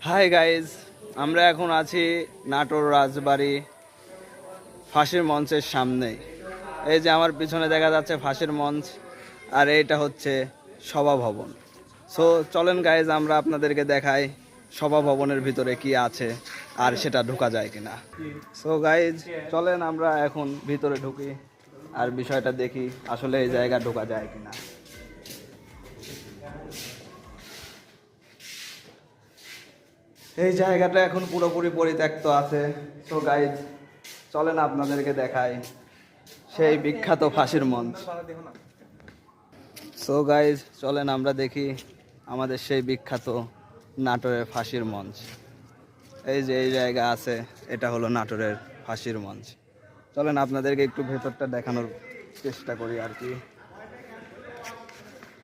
Hi guys, আমরা এখন আছি নাটোর রাজবাড়ি ফাঁসির মঞ্চের সামনে। এই যে আমার পিছনে দেখা যাচ্ছে ফাঁসির মঞ্চ, আর এইটা হচ্ছে সভাভবন। সো চলেন গাইজ, আমরা আপনাদেরকে দেখাই সভাভবনের ভিতরে কি আছে আর সেটা ঢোকা যায় কিনা। সো গাইজ চলেন আমরা এখন ভিতরে ঢুকি আর বিষয়টা দেখি আসলে এই জায়গা ঢোকা যায় কিনা। এই জায়গাটা এখন পুরোপুরি পরিত্যক্ত আছে। তো গাইজ চলেন আপনাদেরকে দেখাই সেই বিখ্যাত ফাঁসির মঞ্চ। সো গাইজ চলেন আমরা দেখি আমাদের সেই বিখ্যাত নাটোরের ফাঁসির মঞ্চ। এই যে এই জায়গা আছে, এটা হলো নাটোরের ফাঁসির মঞ্চ। চলেন আপনাদেরকে একটু ভেতরটা দেখানোর চেষ্টা করি আর কি।